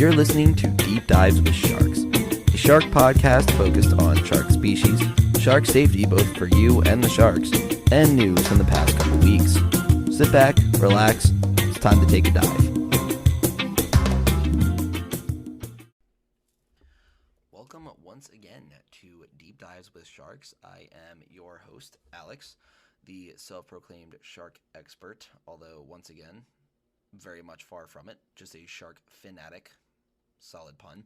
You're listening to Deep Dives with Sharks, a shark podcast focused on shark species, shark safety both for you and the sharks, and news from the past couple weeks. Sit back, relax, it's time to take a dive. Welcome once again to Deep Dives with Sharks. I am your host, Alex, the self-proclaimed shark expert, although once again, very much far from it, just a shark fanatic. Solid pun.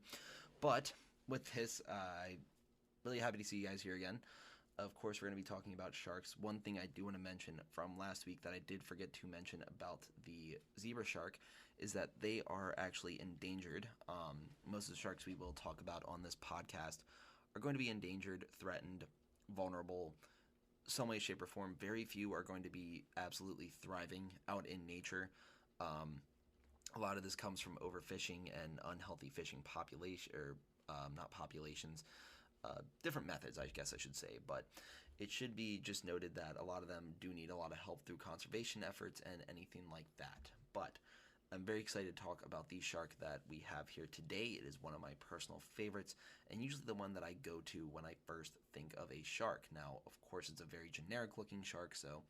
But with this, I'm really happy to see you guys here again. Of course, we're going to be talking about sharks. One thing I do want to mention from last week that I did forget to mention about the zebra shark is that they are actually endangered. Most of the sharks we will talk about on this podcast are going to be endangered, threatened, vulnerable, some way, shape, or form. Very few are going to be absolutely thriving out in nature. A lot of this comes from overfishing and unhealthy fishing different methods, I guess I should say. But it should be just noted that a lot of them do need a lot of help through conservation efforts and anything like that. But I'm very excited to talk about the shark that we have here today. It is one of my personal favorites and usually the one that I go to when I first think of a shark. Now, of course, it's a very generic looking shark, so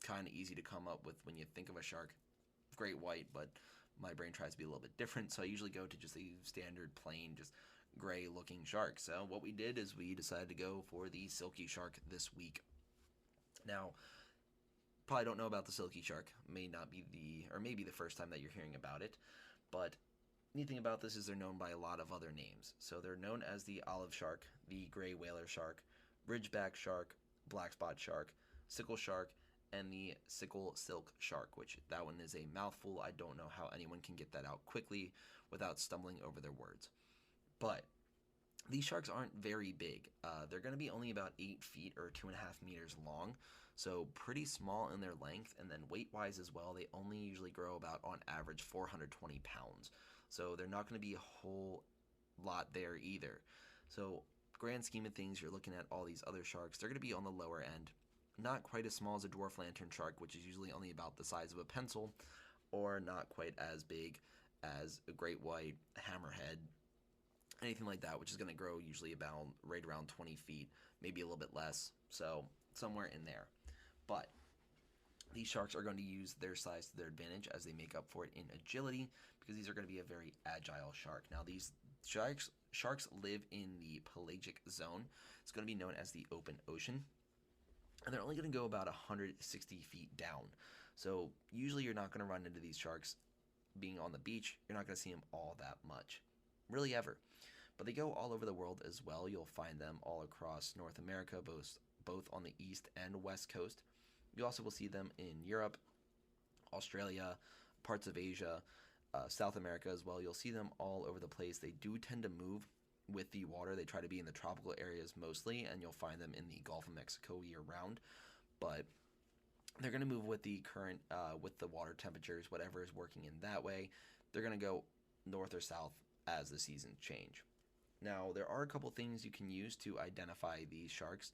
kind of easy to come up with when you think of a shark. Great white, but my brain tries to be a little bit different, so I usually go to just a standard, plain, just gray-looking shark. So what we did is we decided to go for the Silky shark this week. Now, probably don't know about the Silky shark. May be the first time that you're hearing about it, but neat thing about this is they're known by a lot of other names. So they're known as the olive shark, the gray whaler shark, ridgeback shark, black spot shark, sickle shark, and the sickle silk shark, which that one is a mouthful. I don't know how anyone can get that out quickly without stumbling over their words. But these sharks aren't very big. They're going to be only about 8 feet or 2.5 meters long, so pretty small in their length, and then weight-wise as well, they only usually grow about, on average, 420 pounds. So they're not going to be a whole lot there either. So grand scheme of things, you're looking at all these other sharks, they're going to be on the lower end. Not quite as small as a dwarf lantern shark, which is usually only about the size of a pencil, or not quite as big as a great white, hammerhead, anything like that, which is going to grow usually about right around 20 feet, maybe a little bit less, so somewhere in there. But these sharks are going to use their size to their advantage as they make up for it in agility, because these are going to be a very agile shark. Now, these sharks live in the pelagic zone. It's going to be known as the open ocean. And they're only going to go about 160 feet down. So usually you're not going to run into these sharks being on the beach. You're not going to see them all that much, really ever. But they go all over the world as well. You'll find them all across North America, both on the east and west coast. You also will see them in Europe, Australia, parts of Asia, South America as well. You'll see them all over the place. They do tend to move with the water. They try to be in the tropical areas mostly, and you'll find them in the Gulf of Mexico year-round. But they're going to move with the current, with the water temperatures, whatever is working in that way. They're going to go north or south as the seasons change. Now, there are a couple things you can use to identify these sharks.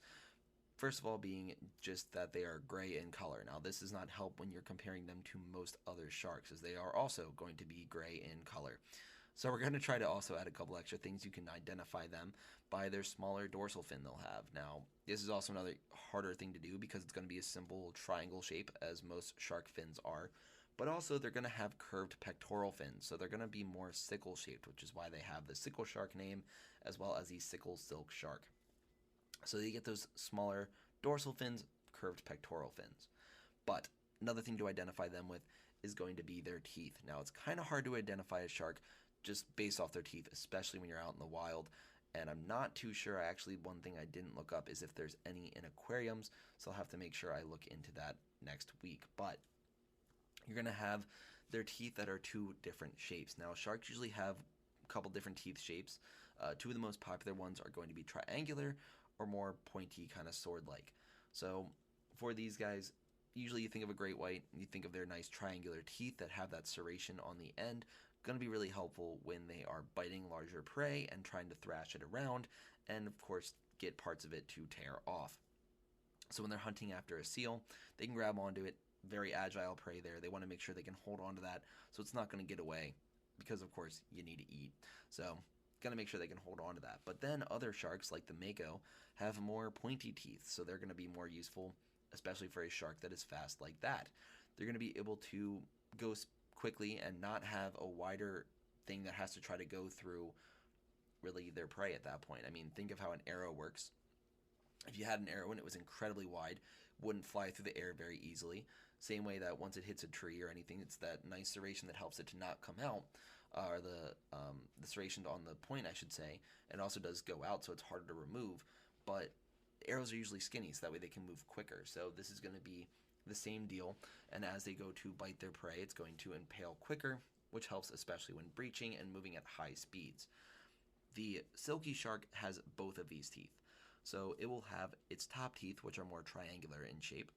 First of all, being just that they are gray in color. Now, this does not help when you're comparing them to most other sharks, as they are also going to be gray in color. So we're going to try to also add a couple extra things. You can identify them by their smaller dorsal fin they'll have. Now, this is also another harder thing to do because it's going to be a simple triangle shape, as most shark fins are. But also, they're going to have curved pectoral fins, so they're going to be more sickle-shaped, which is why they have the sickle shark name, as well as the sickle silk shark. So you get those smaller dorsal fins, curved pectoral fins. But another thing to identify them with is going to be their teeth. Now, it's kind of hard to identify a shark just based off their teeth, especially when you're out in the wild. And I'm not too sure. Actually, one thing I didn't look up is if there's any in aquariums, so I'll have to make sure I look into that next week. But you're going to have their teeth that are 2 different shapes. Now, sharks usually have a couple different teeth shapes. 2 of the most popular ones are going to be triangular or more pointy, kind of sword-like. So for these guys, usually you think of a great white, you think of their nice triangular teeth that have that serration on the end. Going to be really helpful when they are biting larger prey and trying to thrash it around, and of course get parts of it to tear off. So when they're hunting after a seal, they can grab onto it. Very agile prey there. They want to make sure they can hold on to that so it's not going to get away. because, of course, you need to eat. So, going to make sure they can hold on to that. But then other sharks, like the mako, have more pointy teeth, so they're going to be more useful, especially for a shark that is fast like that. They're going to be able to go quickly and not have a wider thing that has to try to go through really their prey at that point. I mean, think of how an arrow works. If you had an arrow and it was incredibly wide, wouldn't fly through the air very easily. Same way that once it hits a tree or anything, it's that nice serration that helps it to not come out, or the serration on the point, I should say, and also does go out, so it's harder to remove. But arrows are usually skinny, so that way they can move quicker. So this is going to be the same deal, and as they go to bite their prey, it's going to impale quicker, which helps especially when breaching and moving at high speeds. The silky shark has both of these teeth. So it will have its top teeth, which are more triangular in shape.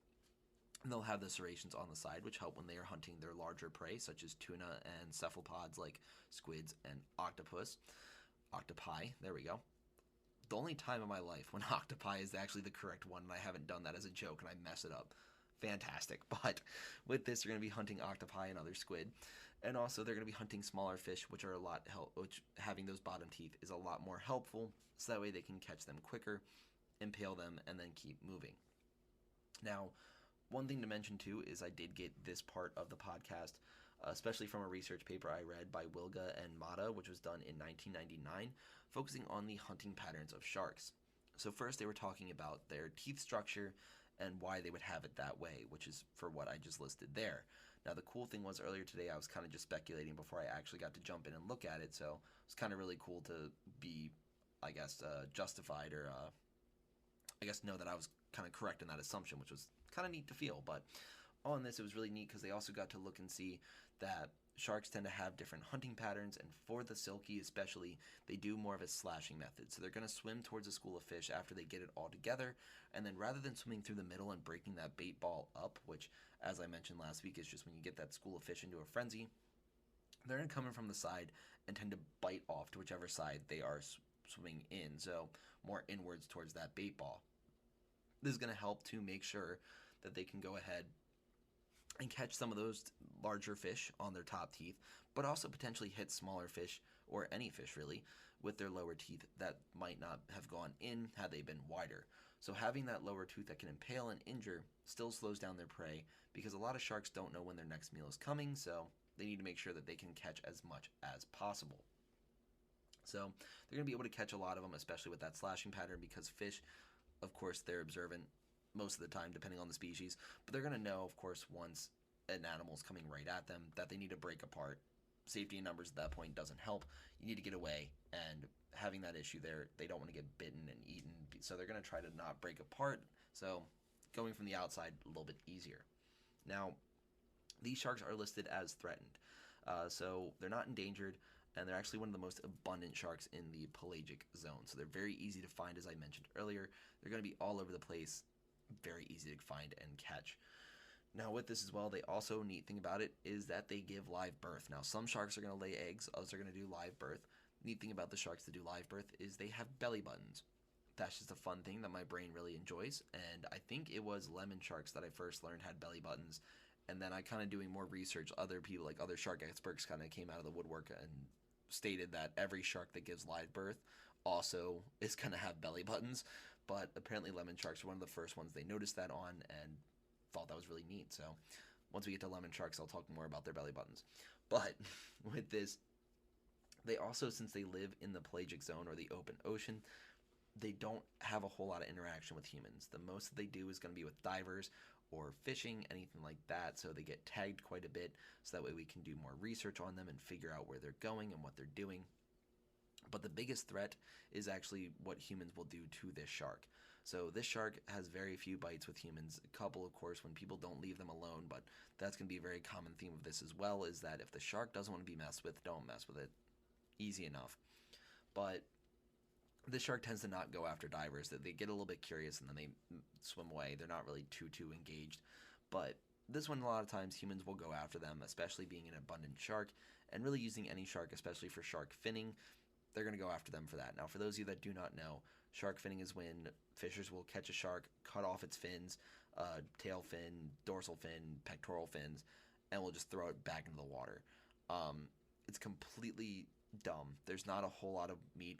And they'll have the serrations on the side, which help when they are hunting their larger prey, such as tuna and cephalopods like squids and octopi, there we go. The only time in my life when octopi is actually the correct one, and I haven't done that as a joke and I mess it up. Fantastic. But with this, you're going to be hunting octopi and other squid. And also, they're going to be hunting smaller fish, which are which having those bottom teeth is a lot more helpful, so that way they can catch them quicker, impale them, and then keep moving. Now, one thing to mention too is I did get this part of the podcast, especially from a research paper I read by Wilga and Mata, which was done in 1999, focusing on the hunting patterns of sharks. So first, they were talking about their teeth structure and why they would have it that way, which is for what I just listed there. Now, the cool thing was earlier today I was kind of just speculating before I actually got to jump in and look at it, so it was kind of really cool to be, I guess, justified, or I guess know that I was kind of correct in that assumption, which was kind of neat to feel. But on this, it was really neat because they also got to look and see that sharks tend to have different hunting patterns, and for the silky especially, they do more of a slashing method. So they're going to swim towards a school of fish after they get it all together, and then rather than swimming through the middle and breaking that bait ball up, which, as I mentioned last week, is just when you get that school of fish into a frenzy, they're going to come in from the side and tend to bite off to whichever side they are swimming in, so more inwards towards that bait ball. This is going to help to make sure that they can go ahead and catch some of those larger fish on their top teeth, but also potentially hit smaller fish, or any fish really, with their lower teeth that might not have gone in had they been wider. So having that lower tooth that can impale and injure still slows down their prey, because a lot of sharks don't know when their next meal is coming, so they need to make sure that they can catch as much as possible. So they're going to be able to catch a lot of them, especially with that slashing pattern, because fish, of course, they're observant most of the time, depending on the species, but they're going to know, of course, once an animal's coming right at them, that they need to break apart. Safety in numbers at that point doesn't help. You need to get away, and having that issue there, they don't want to get bitten and eaten, so they're going to try to not break apart, so going from the outside a little bit easier. Now, these sharks are listed as threatened, so they're not endangered, and they're actually one of the most abundant sharks in the pelagic zone, so they're very easy to find, as I mentioned earlier. They're going to be all over the place, very easy to find and catch. Now, with this as well, they also, neat thing about it is that they give live birth. Now, some sharks are going to lay eggs, others are going to do live birth. Neat thing about the sharks that do live birth is they have belly buttons. That's just a fun thing that my brain really enjoys, and I think it was lemon sharks that I first learned had belly buttons, and then I kind of doing more research, other people, like other shark experts, kind of came out of the woodwork and stated that every shark that gives live birth also is going to have belly buttons, but apparently lemon sharks are one of the first ones they noticed that on, and thought that was really neat. So once we get to lemon sharks, I'll talk more about their belly buttons. But with this, they also, since they live in the pelagic zone or the open ocean, they don't have a whole lot of interaction with humans. The most that they do is going to be with divers or fishing, anything like that, so they get tagged quite a bit, so that way we can do more research on them and figure out where they're going and what they're doing. But the biggest threat is actually what humans will do to this shark. So this shark has very few bites with humans. A couple, of course, when people don't leave them alone, but that's going to be a very common theme of this as well, is that if the shark doesn't want to be messed with, don't mess with it. Easy enough. But this shark tends to not go after divers. They get a little bit curious and then they swim away. They're not really too engaged. But this one, a lot of times, humans will go after them, especially being an abundant shark, and really using any shark, especially for shark finning, they're going to go after them for that. Now, for those of you that do not know, shark finning is when fishers will catch a shark, cut off its fins, tail fin, dorsal fin, pectoral fins, and will just throw it back into the water. it's completely dumb. There's not a whole lot of meat.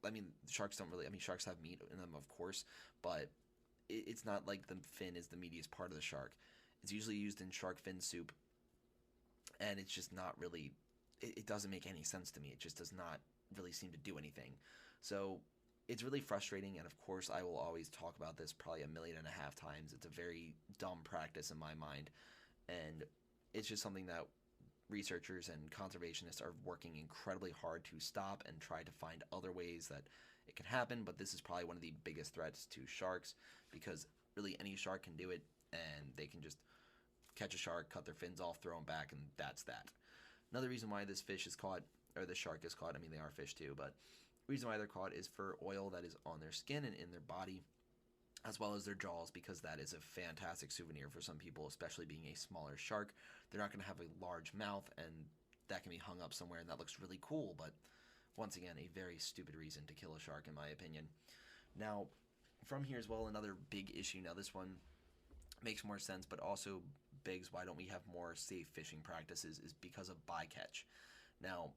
I mean, sharks don't really. I mean, sharks have meat in them, of course, but it's not like the fin is the meatiest part of the shark. It's usually used in shark fin soup, and it's just not really. It doesn't make any sense to me. It just does not really seem to do anything. So it's really frustrating, and of course, I will always talk about this probably 1.5 million times. It's a very dumb practice in my mind, and it's just something that researchers and conservationists are working incredibly hard to stop and try to find other ways that it can happen. But this is probably one of the biggest threats to sharks, because really any shark can do it, and they can just catch a shark, cut their fins off, throw them back, and that's that. Another reason why this fish is caught, or the shark is caught, I mean, they are fish too, but the reason why they're caught is for oil that is on their skin and in their body, as well as their jaws, because that is a fantastic souvenir for some people, especially being a smaller shark. They're not going to have a large mouth, and that can be hung up somewhere, and that looks really cool, but once again, a very stupid reason to kill a shark, in my opinion. Now, from here as well, another big issue. Now, this one makes more sense, but also begs why don't we have more safe fishing practices, is because of bycatch. Now,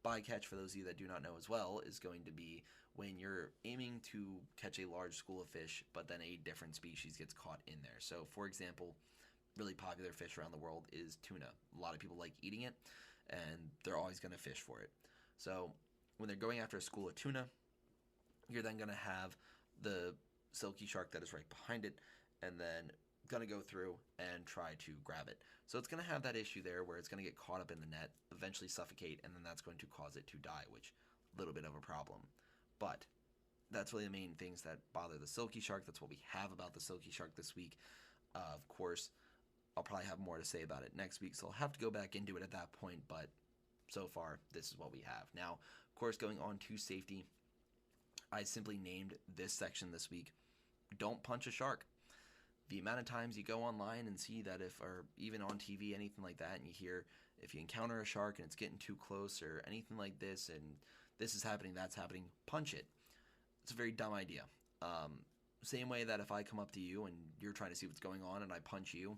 bycatch, for those of you that do not know as well, is going to be when you're aiming to catch a large school of fish, but then a different species gets caught in there. So, for example, really popular fish around the world is tuna. A lot of people like eating it, and they're always going to fish for it. So, when they're going after a school of tuna, you're then going to have the silky shark that is right behind it, and then going to go through and try to grab it. So it's going to have that issue there where it's going to get caught up in the net, eventually suffocate, and then that's going to cause it to die, which a little bit of a problem. But that's really the main things that bother the silky shark. That's what we have about the silky shark this week. Of course, I'll probably have more to say about it next week, so I'll have to go back into it at that point, but so far, this is what we have. Now, of course, going on to safety, I simply named this section this week, Don't Punch a Shark. The amount of times you go online and see that, if, or even on TV, anything like that, and you hear if you encounter a shark and it's getting too close or anything like this, and this is happening, that's happening, punch it. It's a very dumb idea. Same way that if I come up to you and you're trying to see what's going on and I punch you,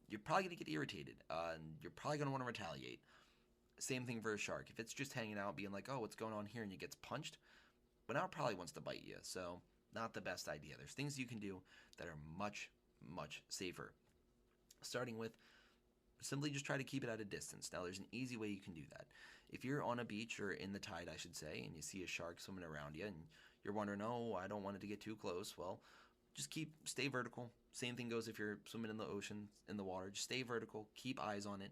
you're probably going to get irritated, and you're probably going to want to retaliate. Same thing for a shark. If it's just hanging out being like, oh, what's going on here, and you gets punched, but now it probably wants to bite you. So not the best idea. There's things you can do that are much, much safer. Starting with simply just try to keep it at a distance. Now, there's an easy way you can do that. If you're on a beach, or in the tide, I should say, and you see a shark swimming around you, and you're wondering, oh, I don't want it to get too close, well, just stay vertical. Same thing goes if you're swimming in the ocean, in the water. Just stay vertical. Keep eyes on it.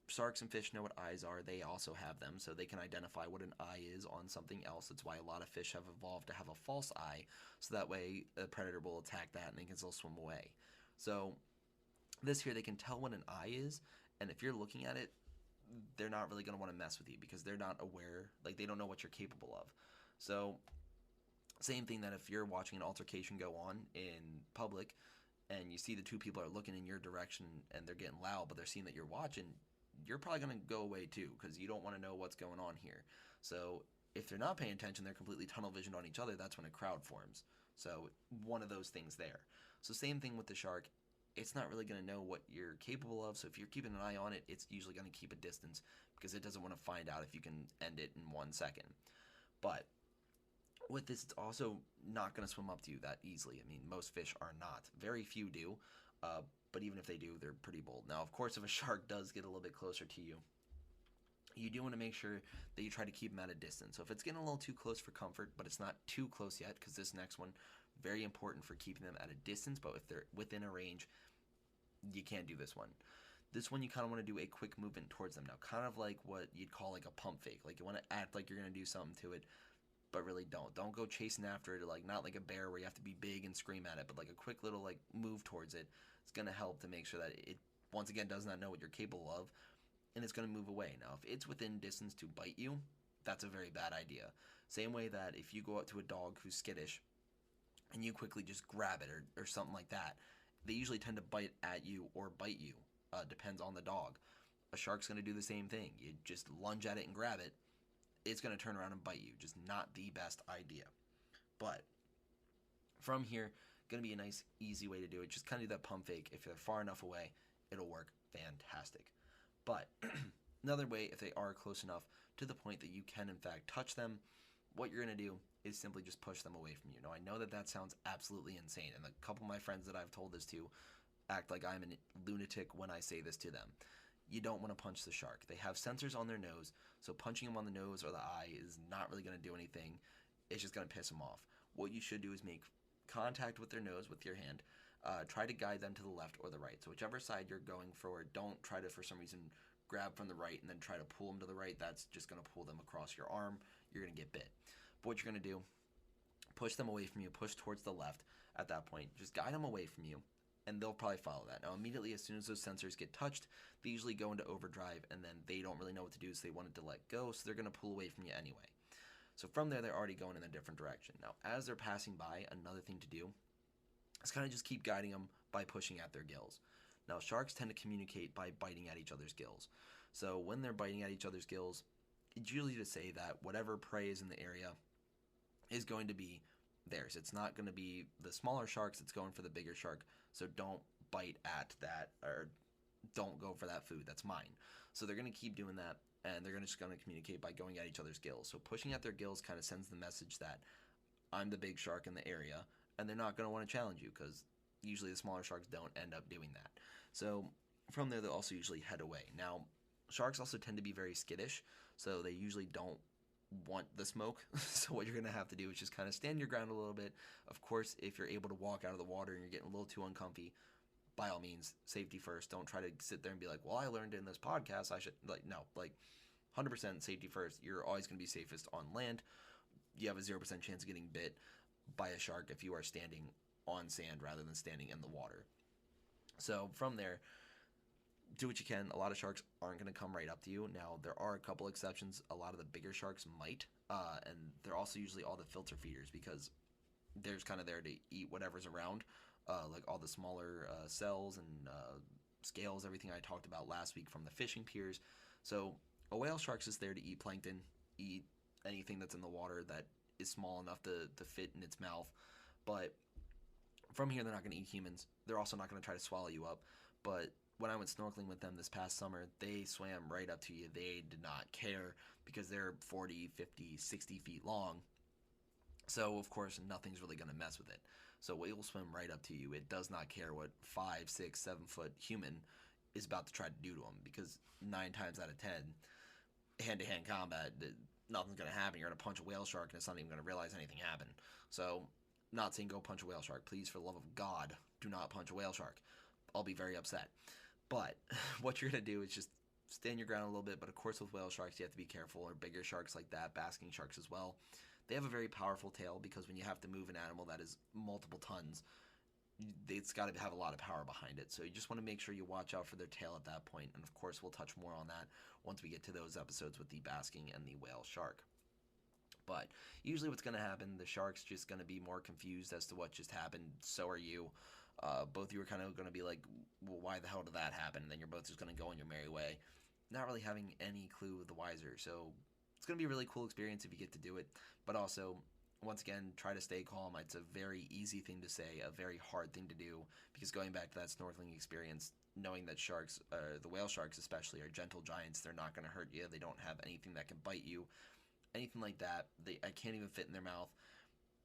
Sharks and fish know what eyes are. They also have them, so they can identify what an eye is on something else. That's why a lot of fish have evolved to have a false eye, so that way a predator will attack that and they can still swim away. So this here, they can tell what an eye is, and if you're looking at it, they're not really going to want to mess with you, because they're not aware, like they don't know what you're capable of. So same thing that if you're watching an altercation go on in public, and you see the two people are looking in your direction and they're getting loud, but they're seeing that you're watching, you're probably going to go away too, because you don't want to know what's going on here. So if they're not paying attention, they're completely tunnel visioned on each other, that's when a crowd forms. So one of those things there. So same thing with the shark. It's not really going to know what you're capable of, so if you're keeping an eye on it, it's usually going to keep a distance, because it doesn't want to find out if you can end it in 1 second. But with this, it's also not going to swim up to you that easily. I mean, most fish are not. Very few do, but even if they do, they're pretty bold. Now, of course, if a shark does get a little bit closer to you, you do want to make sure that you try to keep them at a distance. So if it's getting a little too close for comfort, but it's not too close yet, because this next one, very important for keeping them at a distance, but if they're within a range, you can't do this one. This one, you kind of want to do a quick movement towards them. Now, kind of like what you'd call like a pump fake. Like you want to act like you're going to do something to it, but really don't. Don't go chasing after it, like not like a bear where you have to be big and scream at it, but like a quick little like move towards it. It's going to help to make sure that it, once again, does not know what you're capable of, and it's going to move away. Now, if it's within distance to bite you, that's a very bad idea. Same way that if you go up to a dog who's skittish and you quickly just grab it or something like that, they usually tend to bite at you or bite you. Depends on the dog. A shark's going to do the same thing. You just lunge at it and grab it, it's going to turn around and bite you. Just not the best idea. But from here, going to be a nice, easy way to do it. Just kind of do that pump fake. If they're far enough away, it'll work fantastic. But Another way, if they are close enough to the point that you can in fact touch them, what you're going to do is simply just push them away from you. Now, I know that that sounds absolutely insane, and a couple of my friends that I've told this to act like I'm a lunatic when I say this to them. You don't want to punch the shark. They have sensors on their nose, so punching them on the nose or the eye is not really going to do anything. It's just going to piss them off. What you should do is make contact with their nose with your hand. Try to guide them to the left or the right. So whichever side you're going for, don't try to, for some reason, grab from the right and then try to pull them to the right. That's just going to pull them across your arm. You're going to get bit. But what you're going to do, push them away from you, push towards the left at that point. Just guide them away from you, and they'll probably follow that. Now, immediately as soon as those sensors get touched, they usually go into overdrive, and then they don't really know what to do, so they want it to let go, so they're going to pull away from you anyway. So from there, they're already going in a different direction. Now, as they're passing by, another thing to do is kind of just keep guiding them by pushing at their gills. Now, sharks tend to communicate by biting at each other's gills. So when they're biting at each other's gills, it's usually to say that whatever prey is in the area is going to be theirs. It's not going to be the smaller sharks, it's going for the bigger shark. So don't bite at that, or don't go for that food. That's mine. So they're going to keep doing that, and they're just going to communicate by going at each other's gills. So pushing at their gills kind of sends the message that I'm the big shark in the area, and they're not going to want to challenge you, because usually the smaller sharks don't end up doing that. So from there, they'll also usually head away. Now, sharks also tend to be very skittish, so they usually don't want the smoke. So what you're going to have to do is just kind of stand your ground a little bit. Of course, if you're able to walk out of the water and you're getting a little too uncomfy, by all means, safety first. Don't try to sit there and be like, well, I learned in this podcast I should, like, no, like 100% safety first. You're always going to be safest on land. You have a 0% chance of getting bit by a shark if you are standing on sand rather than standing in the water. So from there, do what you can. A lot of sharks aren't going to come right up to you. Now, there are a couple exceptions. A lot of the bigger sharks might, and they're also usually all the filter feeders, because they're just kind of there to eat whatever's around, like all the smaller cells and scales, everything I talked about last week from the fishing piers. So a whale shark's just there to eat plankton, eat anything that's in the water that is small enough to fit in its mouth. But from here, they're not going to eat humans. They're also not going to try to swallow you up. But when I went snorkeling with them this past summer, they swam right up to you. They did not care, because they're 40, 50, 60 feet long. So, of course, nothing's really going to mess with it. So it will swim right up to you. It does not care what 5, 6, 7 foot human is about to try to do to them, because 9 times out of 10, hand-to-hand combat, nothing's going to happen. You're going to punch a whale shark, and it's not even going to realize anything happened. So, not saying go punch a whale shark. Please, for the love of God, do not punch a whale shark. I'll be very upset. But what you're going to do is just stand your ground a little bit. But of course, with whale sharks, you have to be careful, or bigger sharks like that, basking sharks as well. They have a very powerful tail, because when you have to move an animal that is multiple tons, it's got to have a lot of power behind it. So you just want to make sure you watch out for their tail at that point. And of course, we'll touch more on that once we get to those episodes with the basking and the whale shark. But usually what's going to happen, the shark's just going to be more confused as to what just happened. So are you. Both of you are kind of going to be like, well, why the hell did that happen? And then you're both just going to go on your merry way, not really having any clue the wiser. So it's going to be a really cool experience if you get to do it. But also, once again, try to stay calm. It's a very easy thing to say, a very hard thing to do, because going back to that snorkeling experience, knowing that sharks, the whale sharks especially, are gentle giants. They're not going to hurt you. They don't have anything that can bite you, anything like that. I can't even fit in their mouth.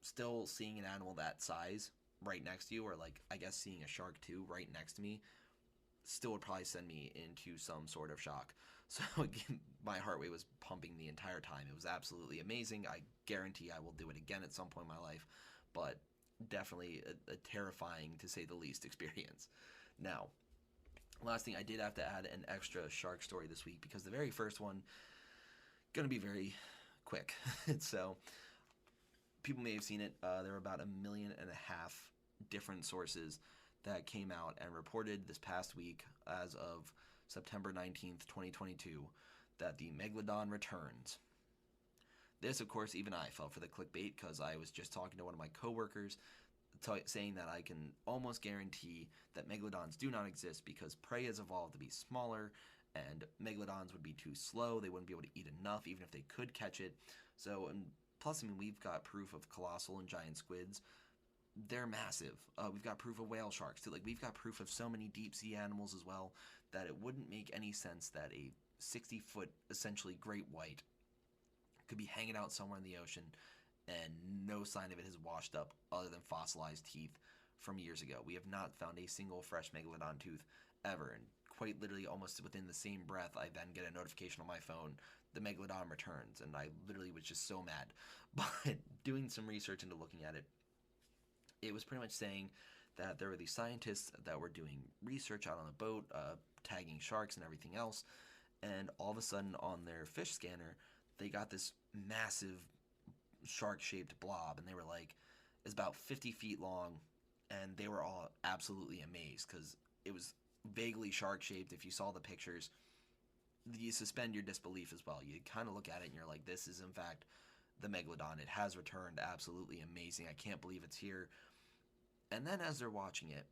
Still, seeing an animal that size right next to you, or like, I guess seeing a shark too right next to me, still would probably send me into some sort of shock. So again, my heart rate was pumping the entire time. It was absolutely amazing. I guarantee I will do it again at some point in my life, but definitely a terrifying, to say the least, experience. Now, last thing, I did have to add an extra shark story this week, because the very first one going to be very quick. So people may have seen it. There were about 1.5 million different sources that came out and reported this past week, as of September 19th, 2022, that the Megalodon returns. This, of course, even I fell for the clickbait, because I was just talking to one of my coworkers saying that I can almost guarantee that Megalodons do not exist, because prey has evolved to be smaller, and Megalodons would be too slow. They wouldn't be able to eat enough, even if they could catch it. So, and plus, I mean, we've got proof of colossal and giant squids. They're massive. We've got proof of whale sharks too. Like, we've got proof of so many deep sea animals as well, that it wouldn't make any sense that a 60-foot, essentially great white, could be hanging out somewhere in the ocean, and no sign of it has washed up other than fossilized teeth from years ago. We have not found a single fresh megalodon tooth ever, and quite literally almost within the same breath, I then get a notification on my phone, the megalodon returns, and I literally was just so mad. But doing some research into looking at it, it was pretty much saying that there were these scientists that were doing research out on a boat, tagging sharks and everything else, and all of a sudden on their fish scanner, they got this massive shark-shaped blob, and they were like, it's about 50 feet long, and they were all absolutely amazed because it was vaguely shark-shaped. If you saw the pictures, you suspend your disbelief as well. You kind of look at it and you're like, this is in fact the megalodon. It has returned. Absolutely amazing. I can't believe it's here. And then as they're watching it,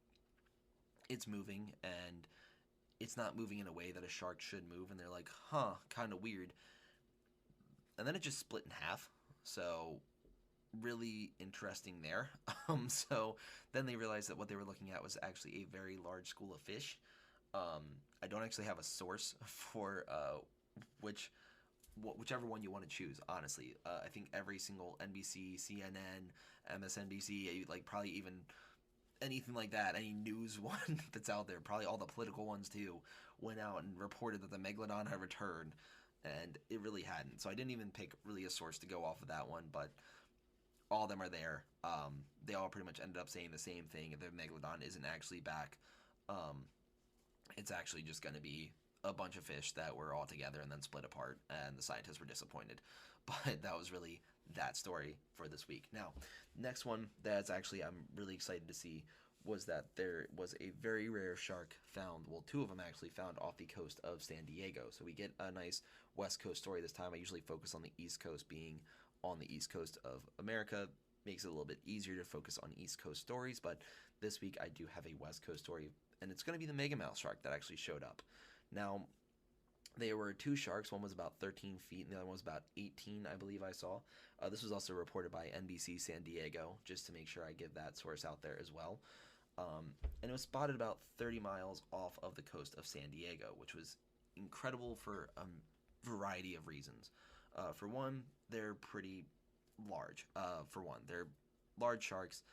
it's moving, and it's not moving in a way that a shark should move, and they're like, huh, kind of weird. And then it just split in half, so really interesting there. So then they realized that what they were looking at was actually a very large school of fish. I don't actually have a source for whichever one you want to choose, honestly. I think every single NBC, CNN, MSNBC, like probably even anything like that, any news one that's out there, probably all the political ones too, went out and reported that the megalodon had returned, and it really hadn't. So I didn't even pick really a source to go off of that one, but all of them are there. They all pretty much ended up saying the same thing. The megalodon isn't actually back. It's actually just going to be a bunch of fish that were all together and then split apart, and the scientists were disappointed. But that was really that story for this week. Now, next one that's actually I'm really excited to see was that there was a very rare shark found, well, two of them actually found off the coast of San Diego. So we get a nice West Coast story this time. I usually focus on the East Coast. Being on the East Coast of America makes it a little bit easier to focus on East Coast stories, but this week I do have a West Coast story, and it's going to be the mega mouth shark that actually showed up. Now, there were two sharks. One was about 13 feet, and the other one was about 18, I believe I saw. This was also reported by NBC San Diego, just to make sure I give that source out there as well. And it was spotted about 30 miles off of the coast of San Diego, which was incredible for a variety of reasons. For one, they're pretty large. They're large sharks.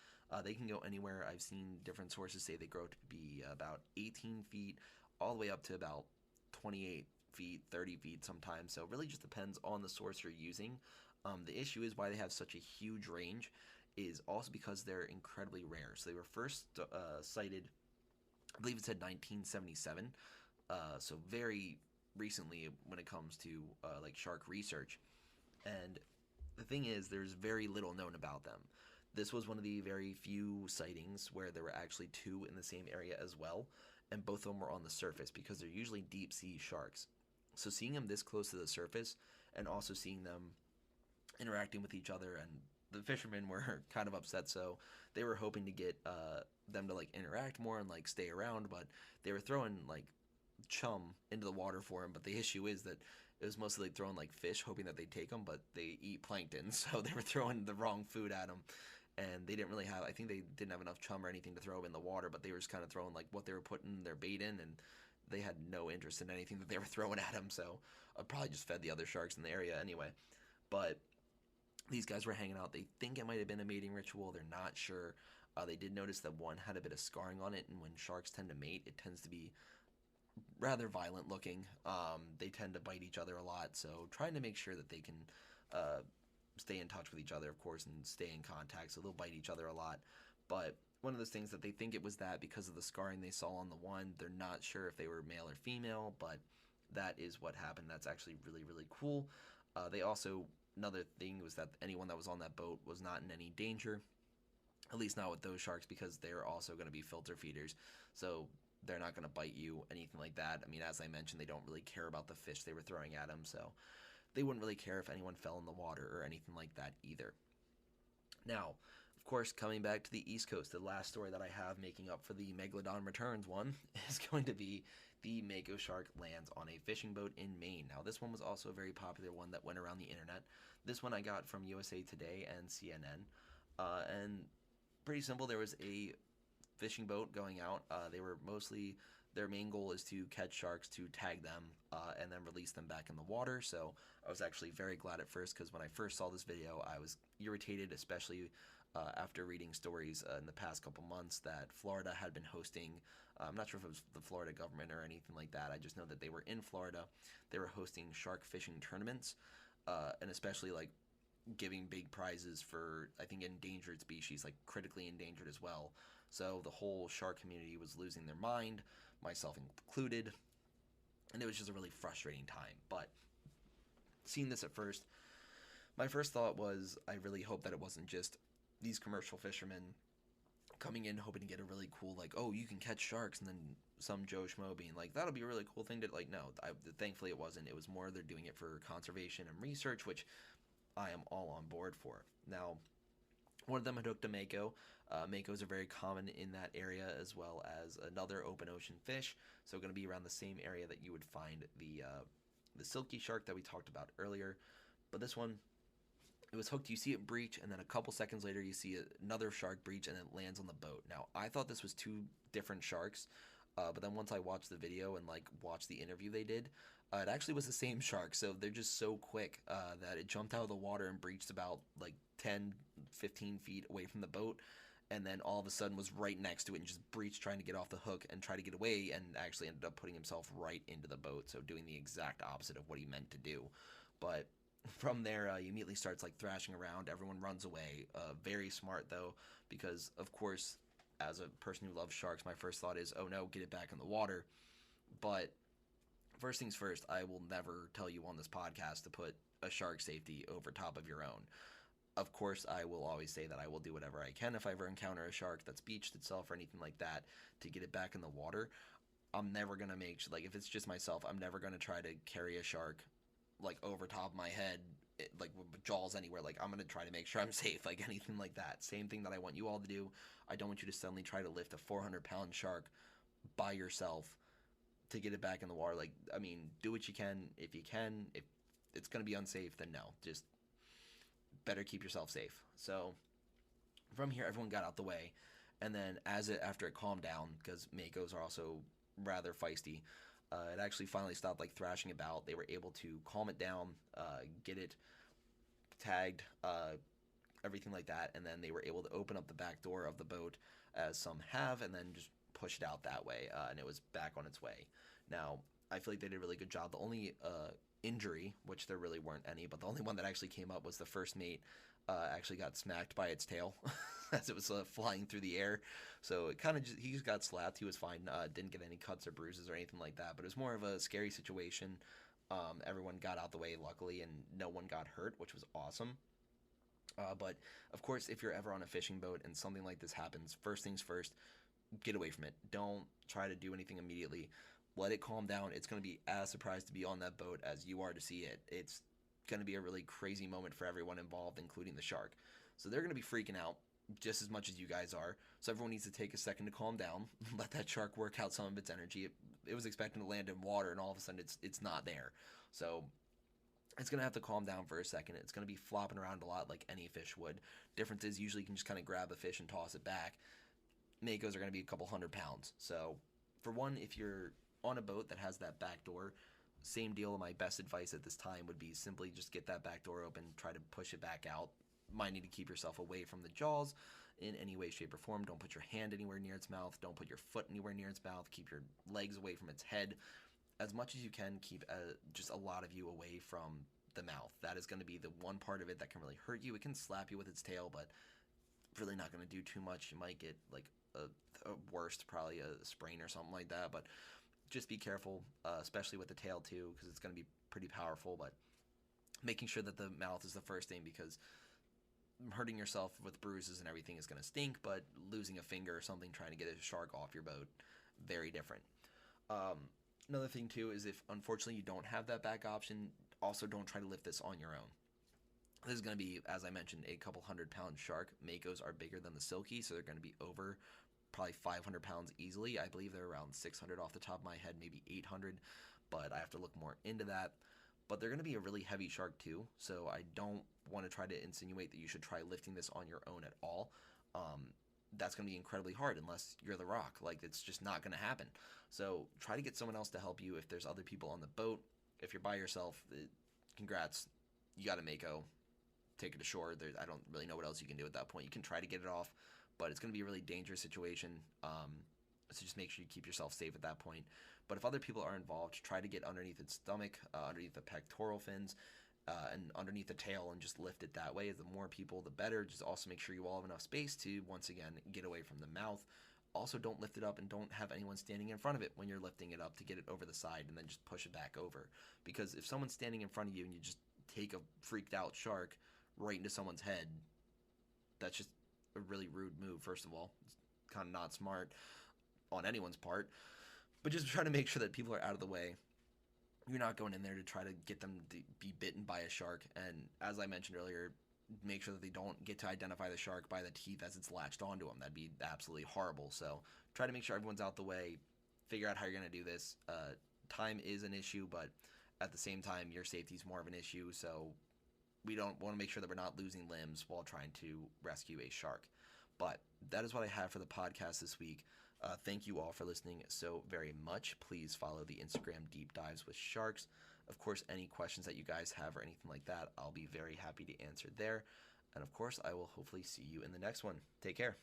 They can go anywhere. I've seen different sources say they grow to be about 18 feet, all the way up to about 28 feet, 30 feet sometimes. So it really just depends on the source you're using. The issue is why they have such a huge range is also because they're incredibly rare. So they were first sighted, I believe it said 1977, so very recently when it comes to like shark research. And the thing is, there's very little known about them. This was one of the very few sightings where there were actually two in the same area as well, and both of them were on the surface because they're usually deep sea sharks. So seeing them this close to the surface and also seeing them interacting with each other, and the fishermen were kind of upset, so they were hoping to get them to like interact more and like stay around, but they were throwing like chum into the water for them. But the issue is that it was mostly like throwing like fish, hoping that they take them, but they eat plankton, so they were throwing the wrong food at them, and they didn't really have, I think they didn't have enough chum or anything to throw in the water, but they were just kind of throwing like what they were putting their bait in, and they had no interest in anything that they were throwing at them, so I probably just fed the other sharks in the area anyway. But these guys were hanging out. They think it might have been a mating ritual. They're not sure. They did notice that one had a bit of scarring on it, and when sharks tend to mate, it tends to be rather violent looking. They tend to bite each other a lot, so trying to make sure that they can stay in touch with each other, of course, and stay in contact, so they'll bite each other a lot. But one of those things that they think it was that because of the scarring they saw on the one. They're not sure if they were male or female, but that is what happened. That's actually really, really cool. They also, another thing was that anyone that was on that boat was not in any danger, at least not with those sharks, because they're also going to be filter feeders, so they're not going to bite you, anything like that. I mean, as I mentioned, they don't really care about the fish they were throwing at them, so they wouldn't really care if anyone fell in the water or anything like that either. Now, of course, coming back to the East Coast, the last story that I have making up for the Megalodon Returns one is going to be the mako shark lands on a fishing boat in Maine. Now, this one was also a very popular one that went around the internet. This one I got from USA Today and CNN. And pretty simple, there was a fishing boat going out. They were mostly, their main goal is to catch sharks, to tag them, and then release them back in the water. So I was actually very glad at first, because when I first saw this video, I was irritated, especially after reading stories in the past couple months that Florida had been hosting. I'm not sure if it was the Florida government or anything like that. I just know that they were in Florida. They were hosting shark fishing tournaments, and especially like giving big prizes for, I think, endangered species, like critically endangered as well. So the whole shark community was losing their mind, myself included, and it was just a really frustrating time. But seeing this at first, my first thought was, I really hope that it wasn't just these commercial fishermen coming in hoping to get a really cool, like, oh, you can catch sharks, and then some Joe Schmo being like, that'll be a really cool thing to, like, no, thankfully it wasn't. It was more they're doing it for conservation and research, which I am all on board for. Now, one of them had hooked a mako. Makos are very common in that area, as well as another open ocean fish, so going to be around the same area that you would find the silky shark that we talked about earlier. But this one, it was hooked, you see it breach, and then a couple seconds later you see another shark breach, and it lands on the boat. Now, I thought this was two different sharks, but then once I watched the video and like watched the interview they did, it actually was the same shark. So they're just so quick that it jumped out of the water and breached about like 10, 15 feet away from the boat, and then all of a sudden was right next to it and just breached, trying to get off the hook and try to get away, and actually ended up putting himself right into the boat, so doing the exact opposite of what he meant to do. But from there, he immediately starts like thrashing around. Everyone runs away. Very smart though, because of course, as a person who loves sharks, my first thought is, oh no, get it back in the water. But first things first, I will never tell you on this podcast to put a shark safety over top of your own. Of course, I will always say that I will do whatever I can if I ever encounter a shark that's beached itself or anything like that to get it back in the water. I'm never going to like, if it's just myself, I'm never going to try to carry a shark like over top of my head, like with jaws anywhere. Like, I'm going to try to make sure I'm safe, like anything like that. Same thing that I want you all to do. I don't want you to suddenly try to lift a 400-pound shark by yourself to get it back in the water. Like, I mean, do what you can. If you can, if it's going to be unsafe, then no, just better keep yourself safe. So from here, everyone got out the way, and then after it calmed down, because makos are also rather feisty, it actually finally stopped like thrashing about. They were able to calm it down, get it tagged, everything like that, and then they were able to open up the back door of the boat, as some have, and then just push it out that way, and it was back on its way. Now, I feel like they did a really good job. The only injury, which there really weren't any, but the only one that actually came up was the first mate actually got smacked by its tail as it was flying through the air. So it kind of he just got slapped. He was fine. Didn't get any cuts or bruises or anything like that. But it was more of a scary situation. Everyone got out the way, luckily, and no one got hurt, which was awesome. But of course, if you're ever on a fishing boat and something like this happens, first things first, get away from it. Don't try to do anything immediately. Let it calm down. It's going to be as surprised to be on that boat as you are to see it. It's going to be a really crazy moment for everyone involved, including the shark. So they're going to be freaking out just as much as you guys are. So everyone needs to take a second to calm down, let that shark work out some of its energy. It was expecting to land in water, and all of a sudden it's not there. So it's going to have to calm down for a second. It's going to be flopping around a lot like any fish would. Difference is usually you can just kind of grab a fish and toss it back. Makos are going to be a couple 100 pounds. So for one, if you're on a boat that has that back door, same deal. My best advice at this time would be simply just get that back door open, try to push it back out. Might need to keep yourself away from the jaws in any way, shape, or form. Don't put your hand anywhere near its mouth. Don't put your foot anywhere near its mouth. Keep your legs away from its head. As much as you can, keep just a lot of you away from the mouth. That is going to be the one part of it that can really hurt you. It can slap you with its tail, but really not going to do too much. You might get like a worst, probably a sprain or something like that, but just be careful, especially with the tail too, because it's going to be pretty powerful. But making sure that the mouth is the first thing, because hurting yourself with bruises and everything is going to stink, but losing a finger or something trying to get a shark off your boat, very different. Another thing too is, if unfortunately you don't have that back option, also don't try to lift this on your own. This is going to be, as I mentioned, a couple 100-pound shark. Makos are bigger than the Silky, so they're going to be over probably 500 pounds easily. I believe they're around 600 off the top of my head, maybe 800, but I have to look more into that. But they're going to be a really heavy shark too, so I don't want to try to insinuate that you should try lifting this on your own at all. that's going to be incredibly hard unless you're the Rock. Like, it's just not going to happen. So try to get someone else to help you. If there's other people on the boat, if you're by yourself, congrats, you got a Mako. Take it ashore. I don't really know what else you can do at that point. You can try to get it off, but it's going to be a really dangerous situation. So just make sure you keep yourself safe at that point. But if other people are involved, try to get underneath its stomach, underneath the pectoral fins, and underneath the tail, and just lift it that way. The more people, the better. Just also make sure you all have enough space to, once again, get away from the mouth. Also, don't lift it up and don't have anyone standing in front of it when you're lifting it up to get it over the side, and then just push it back over. Because if someone's standing in front of you and you just take a freaked out shark right into someone's head, that's just a really rude move. First of all, it's kind of not smart on anyone's part, but just try to make sure that people are out of the way. You're not going in there to try to get them to be bitten by a shark. And as I mentioned earlier, make sure that they don't get to identify the shark by the teeth as it's latched onto them. That'd be absolutely horrible. So try to make sure everyone's out the way. Figure out how you're going to do this. Time is an issue, but at the same time, your safety is more of an issue. So we don't want to make sure that we're not losing limbs while trying to rescue a shark. But that is what I have for the podcast this week. Thank you all for listening so very much. Please follow the Instagram Deep Dives with Sharks. Of course, any questions that you guys have or anything like that, I'll be very happy to answer there. And of course, I will hopefully see you in the next one. Take care.